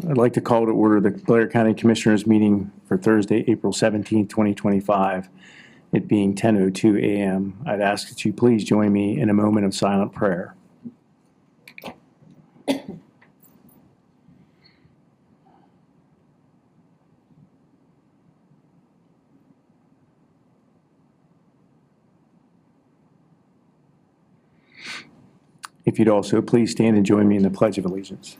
I'd like to call to order the Blair County Commissioners meeting for Thursday, April 17th, 2025, it being 10:02 a.m. I'd ask that you please join me in a moment of silent prayer. If you'd also please stand and join me in the Pledge of Allegiance.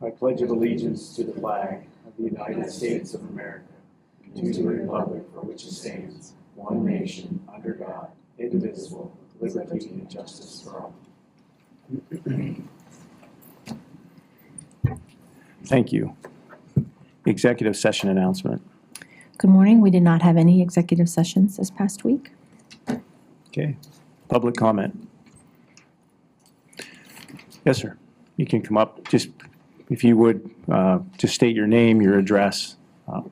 I pledge allegiance to the flag of the United States of America, and to the republic for which it stands, one nation, under God, indivisible, with liberty and justice for all. Thank you. Executive session announcement. Good morning. We did not have any executive sessions this past week. Okay. Public comment. Yes, sir. You can come up. Just, if you would, just state your name, your address. I have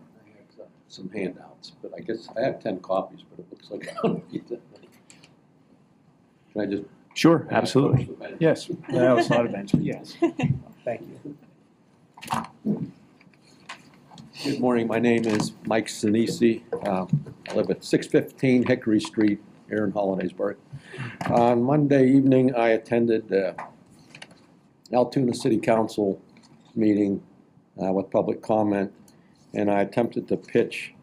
some handouts, but I guess I have 10 copies, but it looks like I don't need that many. Can I just? Sure, absolutely. Yes. No, it's not a bench, but yes. Thank you. Good morning. My name is Mike Sinisi. I live at 615 Hickory Street here in Hollidaysburg. On Monday evening, I attended the Altoona City Council meeting with public comment, and I attempted to pitch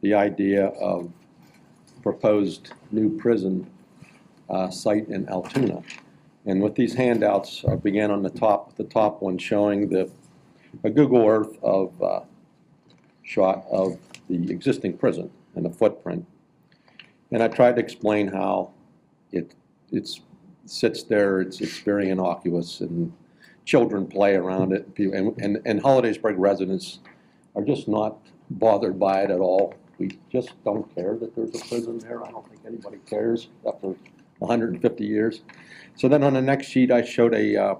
the idea of proposed new prison site in Altoona. And with these handouts, I began on the top one showing a Google Earth of shot of the existing prison and the footprint. And I tried to explain how it sits there, it's very innocuous, and children play around it, and Hollidaysburg residents are just not bothered by it at all. We just don't care that there's a prison there. I don't think anybody cares after 150 years. So then on the next sheet, I showed a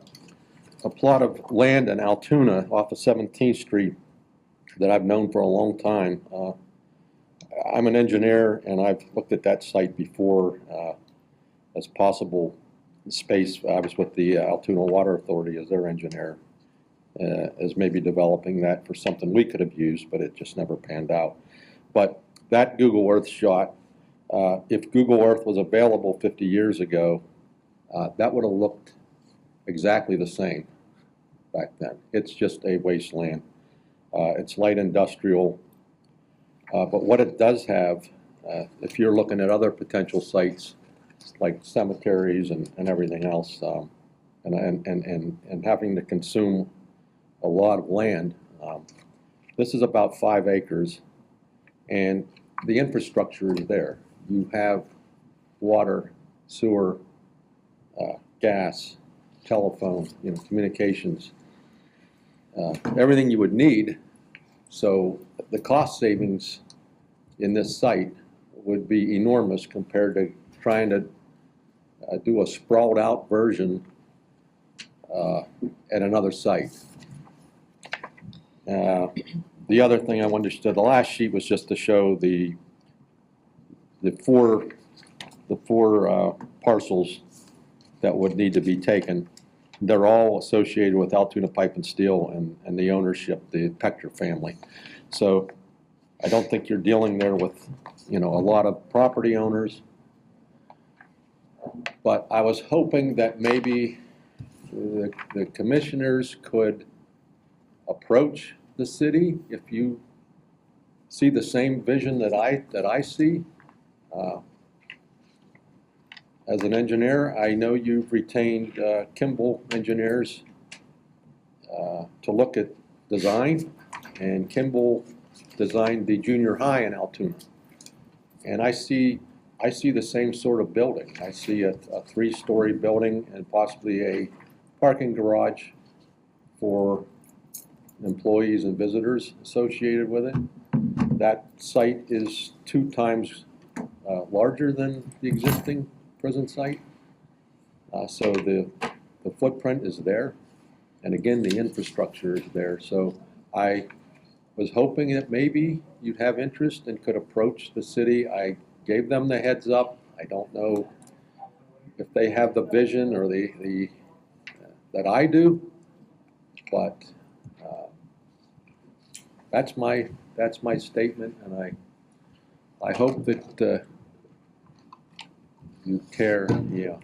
plot of land in Altoona off of 17th Street that I've known for a long time. I'm an engineer, and I've looked at that site before as possible space. I was with the Altoona Water Authority as their engineer, as maybe developing that for something we could have used, but it just never panned out. But that Google Earth shot, if Google Earth was available 50 years ago, that would have looked exactly the same back then. It's just a wasteland. It's light industrial. But what it does have, if you're looking at other potential sites like cemeteries and everything else, and having to consume a lot of land, this is about 5 acres, and the infrastructure is there. You have water, sewer, gas, telephone, communications, everything you would need. So the cost savings in this site would be enormous compared to trying to do a sprawled out version at another site. The other thing I wanted to show, the last sheet was just to show the four parcels that would need to be taken. They're all associated with Altoona Pipe and Steel and the ownership, the Pector family. So I don't think you're dealing there with, a lot of property owners. But I was hoping that maybe the commissioners could approach the city if you see the same vision that I see. As an engineer, I know you've retained Kimball engineers to look at design, and Kimball designed the junior high in Altoona. And I see the same sort of building. I see a 3-story building and possibly a parking garage for employees and visitors associated with it. That site is 2 times larger than the existing prison site. So the footprint is there. And again, the infrastructure is there. So I was hoping that maybe you'd have interest and could approach the city. I gave them the heads up. I don't know if they have the vision or the that I do, but that's my statement, and I hope that you care. Yeah.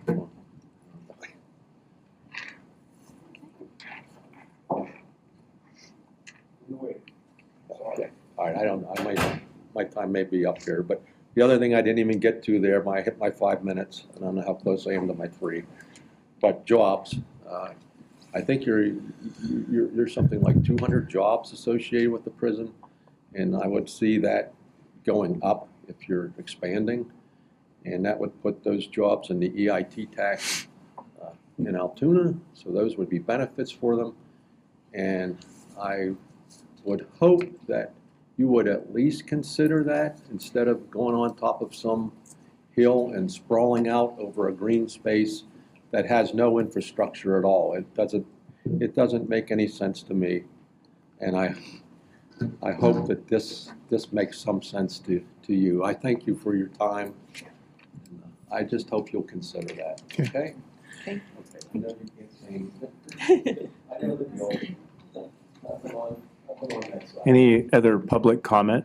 Okay. All right. I don't. My time may be up here, but the other thing I didn't even get to there. I hit my 5 minutes, and I don't know how close I am to my 3. But jobs. I think you're something like 200 jobs associated with the prison, and I would see that going up if you're expanding, and that would put those jobs in the EIT tax in Altoona, so those would be benefits for them, and I would hope that you would at least consider that instead of going on top of some hill and sprawling out over a green space that has no infrastructure at all. It doesn't make any sense to me, and I hope that this makes some sense to you. I thank you for your time. I just hope you'll consider that. Okay? Okay. I know you can't say anything. I know that you'll nothing on that side. Any other public comment?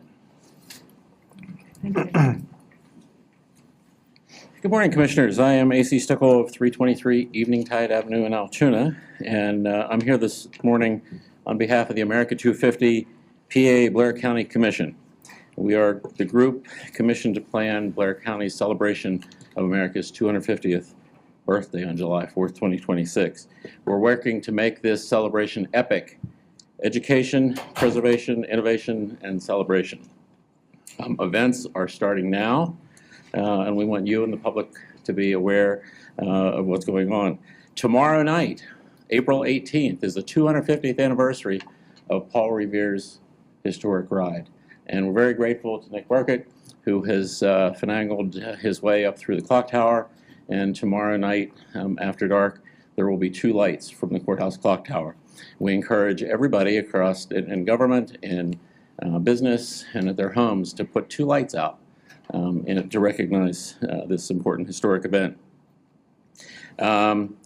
Good morning, Commissioners. I am A.C. Stucco of 323 Evening Tide Avenue in Altoona, and I'm here this morning on behalf of the America 250 PA Blair County Commission. We are the group commissioned to plan Blair County's celebration of America's 250th birthday on July 4th, 2026. We're working to make this celebration epic: education, preservation, innovation, and celebration. Events are starting now. And we want you and the public to be aware of what's going on. Tomorrow night, April 18th, is the 250th anniversary of Paul Revere's historic ride. And we're very grateful to Nick Burkett, who has finagled his way up through the clock tower. And tomorrow night, after dark, there will be 2 lights from the courthouse clock tower. We encourage everybody across in government, in business, and at their homes to put 2 lights out to recognize this important historic event.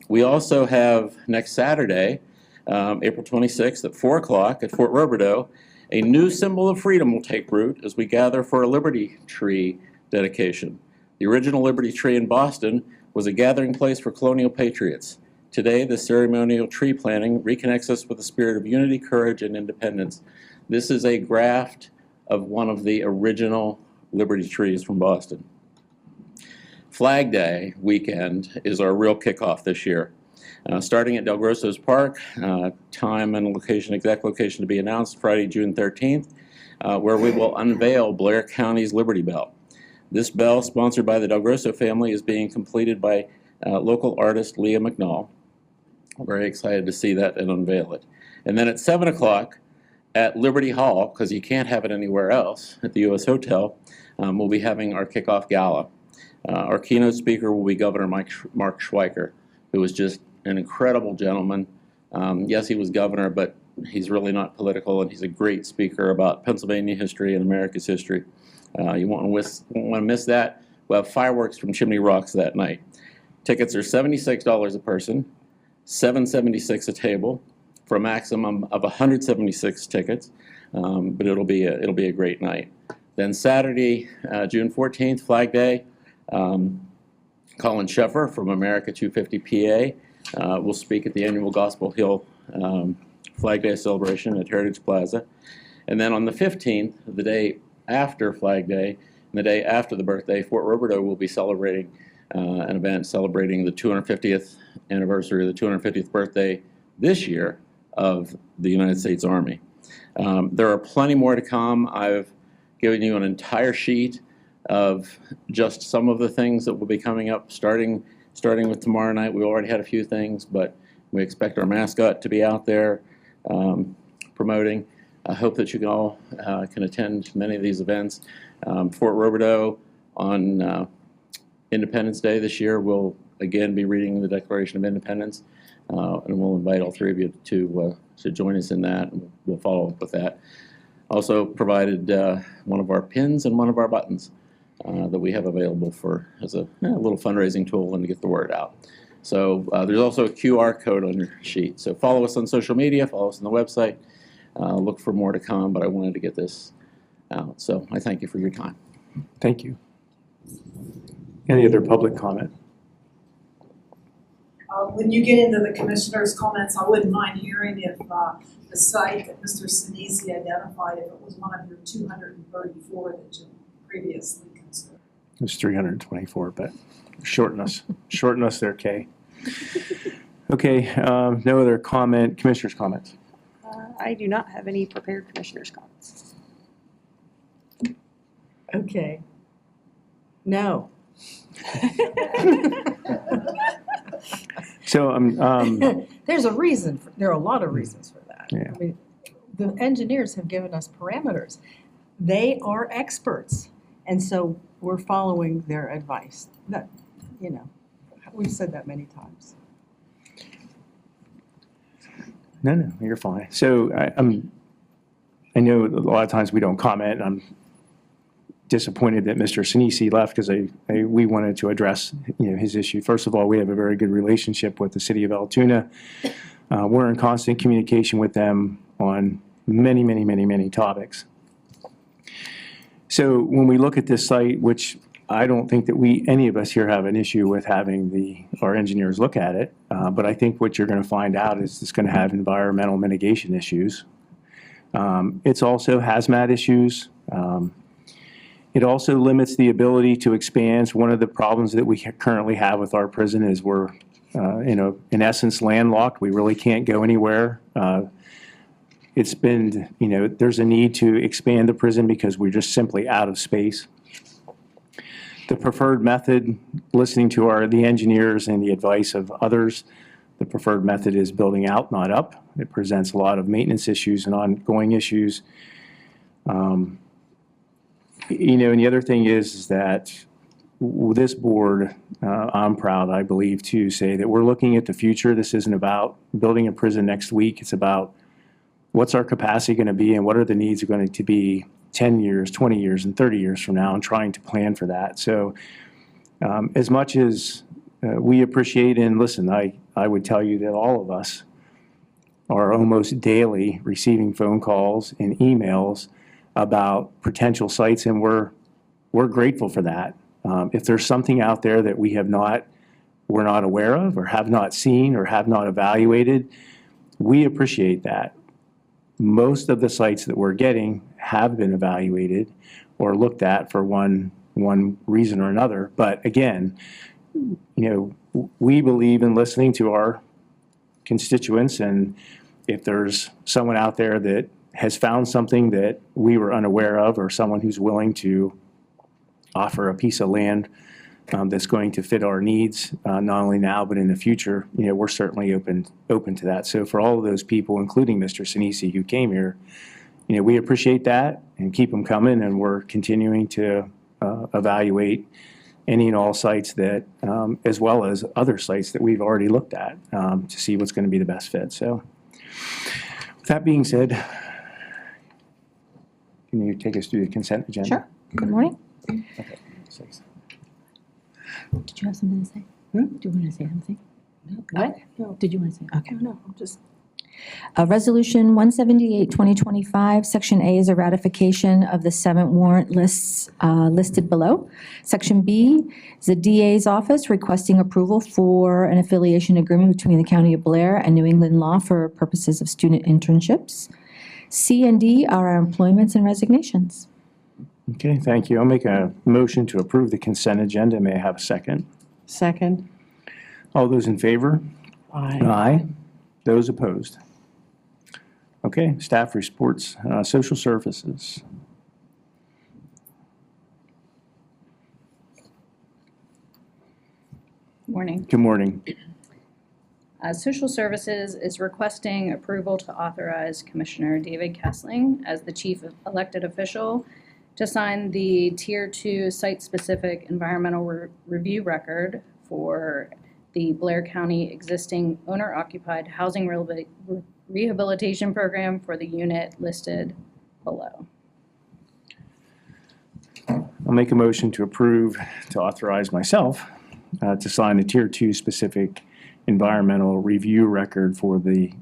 We also have next Saturday, April 26th at 4 o'clock at Fort Roberdeau, a new symbol of freedom will take root as we gather for a Liberty Tree dedication. The original Liberty Tree in Boston was a gathering place for colonial patriots. Today, the ceremonial tree planting reconnects us with the spirit of unity, courage, and independence. This is a graft of one of the original Liberty trees from Boston. Flag Day weekend is our real kickoff this year. Starting at Del Grosso's Park, time and location, exact location to be announced, Friday, June 13th, where we will unveil Blair County's Liberty Bell. This bell, sponsored by the Del Grosso family, is being completed by local artist Leah McNall. I'm very excited to see that and unveil it. And then at 7 o'clock at Liberty Hall, because you can't have it anywhere else, at the U.S. Hotel, we'll be having our kickoff gala. Our keynote speaker will be Governor Mark Schweiker, who is just an incredible gentleman. Yes, he was governor, but he's really not political, and he's a great speaker about Pennsylvania history and America's history. You won't want to miss that. We'll have fireworks from Chimney Rocks that night. Tickets are $76 a person, $7.76 a table, for a maximum of 176 tickets. But it'll be a great night. Then Saturday, June 14th, Flag Day, Colin Sheffer from America 250 PA will speak at the annual Gospel Hill Flag Day celebration at Heritage Plaza. And then on the 15th, the day after Flag Day, and the day after the birthday, Fort Roberdeau will be celebrating an event celebrating the 250th anniversary, the 250th birthday this year of the United States Army. There are plenty more to come. I've given you an entire sheet of just some of the things that will be coming up starting with tomorrow night. We already had a few things, but we expect our mascot to be out there promoting. I hope that you all can attend many of these events. Fort Roberdeau on Independence Day this year will again be reading the Declaration of Independence, and we'll invite all 3 of you to join us in that, and we'll follow up with that. Also provided one of our pins and one of our buttons that we have available as a little fundraising tool and to get the word out. So there's also a QR code on your sheet. So follow us on social media, follow us on the website. Look for more to come, but I wanted to get this out. So I thank you for your time. Thank you. Any other public comment? When you get into the commissioner's comments, I wouldn't mind hearing if the site that Mr. Sinisi identified, if it was one of your 234 that you previously considered. It was 324, but shorten us there, Kay. Okay, no other commissioners' comments? I do not have any prepared commissioners' comments. Okay. No. So, There's a reason, there are a lot of reasons for that. Yeah. I mean, the engineers have given us parameters. They are experts, and so we're following their advice. That, you know, we've said that many times. no, you're fine. So I know a lot of times we don't comment, and I'm disappointed that Mr. Sinisi left because we wanted to address his issue. First of all, we have a very good relationship with the city of Altoona. We're in constant communication with them on many topics. So when we look at this site, which I don't think that any of us here have an issue with having our engineers look at it, but I think what you're going to find out is it's going to have environmental mitigation issues. It's also hazmat issues. It also limits the ability to expand. One of the problems that we currently have with our prison is we're, in essence, landlocked. We really can't go anywhere. It's been, there's a need to expand the prison because we're just simply out of space. The preferred method, listening to the engineers and the advice of others, the preferred method is building out, not up. It presents a lot of maintenance issues and ongoing issues. And the other thing is that this board, I'm proud, I believe, to say that we're looking at the future. This isn't about building a prison next week. It's about what's our capacity going to be and what are the needs going to be 10 years, 20 years, and 30 years from now, and trying to plan for that. So as much as we appreciate and listen, I would tell you that all of us are almost daily receiving phone calls and emails about potential sites, and we're grateful for that. If there's something out there that we're not aware of or have not seen or have not evaluated, we appreciate that. Most of the sites that we're getting have been evaluated or looked at for one reason or another. But again, we believe in listening to our constituents, and if there's someone out there that has found something that we were unaware of, or someone who's willing to offer a piece of land that's going to fit our needs, not only now but in the future, we're certainly open to that. So for all of those people, including Mr. Sinisi, who came here, we appreciate that and keep them coming, and we're continuing to evaluate any and all sites that, as well as other sites that we've already looked at to see what's going to be the best fit. So with that being said, can you take us through the consent agenda? Sure. Good morning. Okay. Did you have something to say? Do you want to say something? What? No. Did you want to say? Okay. No, I'm just. Resolution 178, 2025, Section A is a ratification of the 7 warrant lists listed below. Section B is the DA's office requesting approval for an affiliation agreement between the County of Blair and New England Law for purposes of student internships. C and D are our employments and resignations. Okay, thank you. I'll make a motion to approve the consent agenda. May I have a second? Second. All those in favor? Aye. Aye. Those opposed? Okay, staff reports, social services. Morning. Good morning. Social Services is requesting approval to authorize Commissioner David Kessling as the chief elected official to sign the Tier 2 site-specific environmental review record for the Blair County existing owner-occupied housing rehabilitation program for the unit listed below. I'll make a motion to approve, to authorize myself to sign the Tier 2 specific environmental review record for the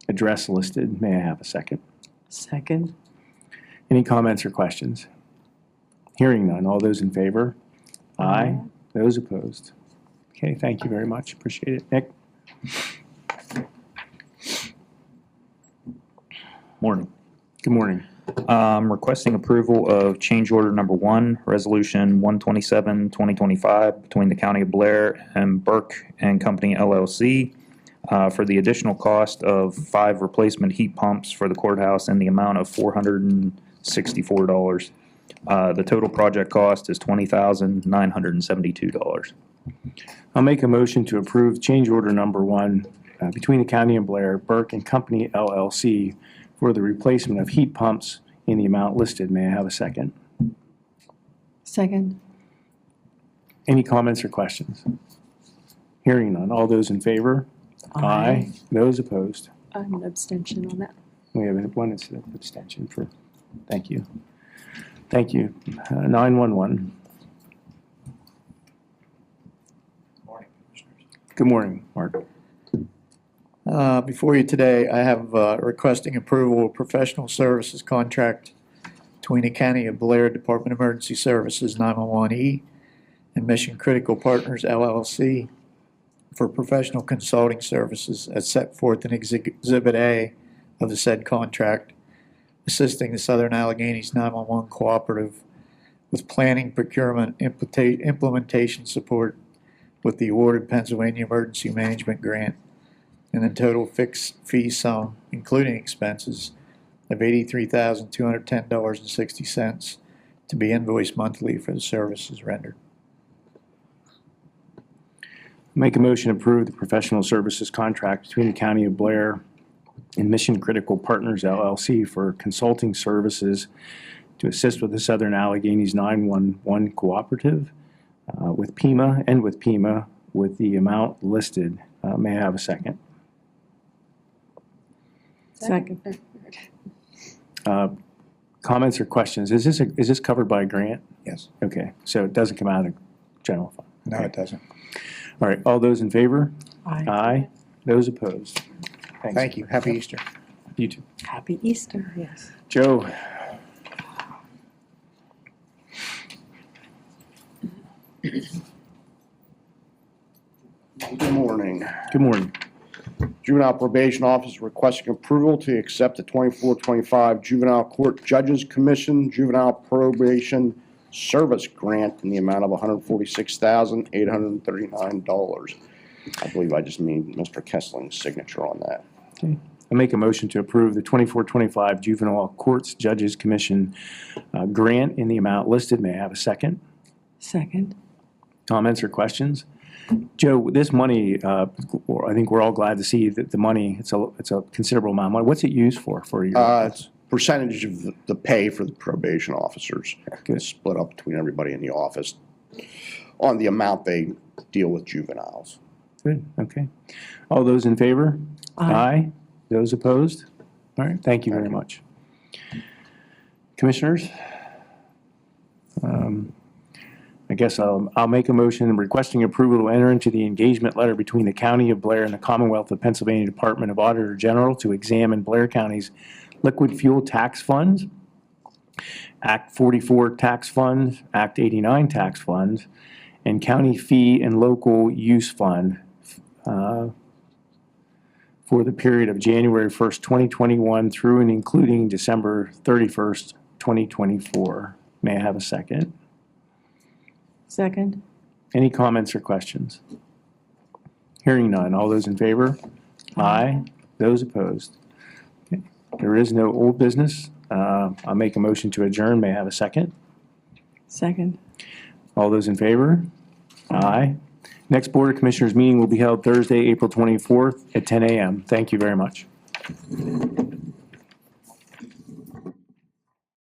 address listed. May I have a second? Second. Any comments or questions? Hearing none. All those in favor? Aye. Those opposed? Okay, thank you very much. Appreciate it. Nick? Morning. Good morning. Requesting approval of change order number 1, resolution 127, 2025, between the County of Blair and Burke and Company LLC for the additional cost of 5 replacement heat pumps for the courthouse in the amount of $464. The total project cost is $20,972. I'll make a motion to approve change order number 1 between the County of Blair, Burke and Company LLC for the replacement of heat pumps in the amount listed. May I have a second? Second. Any comments or questions? Hearing none. All those in favor? Aye. Those opposed? I'm an abstention on that. We have one abstention for, thank you. Thank you. 911. Morning, Commissioners. Good morning, Mark. Before you today, I have requesting approval of professional services contract between the County of Blair Department of Emergency Services 911E and Mission Critical Partners LLC for professional consulting services as set forth in Exhibit A of the said contract, assisting the Southern Alleghenies 911 Cooperative with planning, procurement, implementation support with the awarded Pennsylvania Emergency Management Grant, and the total fixed fee sum, including expenses, of $83,210.60 to be invoiced monthly for the services rendered. Make a motion to approve the professional services contract between the County of Blair and Mission Critical Partners LLC for consulting services to assist with the Southern Alleghenies 911 Cooperative with PEMA with the amount listed. May I have a second? Second. Comments or questions? Is this covered by a grant? Yes. Okay, so it doesn't come out of general fund? No, it doesn't. All right, all those in favor? Aye. Aye. Those opposed? Thanks. Thank you. Happy Easter. You too. Happy Easter, yes. Joe? Good morning. Good morning. Juvenile Probation Office requesting approval to accept the 24-25 Juvenile Court Judges Commission Juvenile Probation Service Grant in the amount of $146,839. I believe I just need Mr. Kessling's signature on that. Okay. I make a motion to approve the 24-25 Juvenile Courts Judges Commission grant in the amount listed. May I have a second? Second. Comments or questions? Joe, this money, I think we're all glad to see that the money, it's a considerable amount of money. What's it used for your? It's percentage of the pay for the probation officers. Good. It's split up between everybody in the office on the amount they deal with juveniles. Good, okay. All those in favor? Aye. Those opposed? All right, thank you very much. Commissioners? I guess I'll make a motion requesting approval to enter into the engagement letter between the County of Blair and the Commonwealth of Pennsylvania Department of Auditor General to examine Blair County's liquid fuel tax funds, Act 44 tax funds, Act 89 tax funds, and county fee and local use fund for the period of January 1st, 2021 through and including December 31st, 2024. May I have a second? Second. Any comments or questions? Hearing none. All those in favor? Aye. Those opposed? Okay. There is no old business. I'll make a motion to adjourn. May I have a second? Second. All those in favor? Aye. Next Board of Commissioners meeting will be held Thursday, April 24th at 10 a.m. Thank you very much.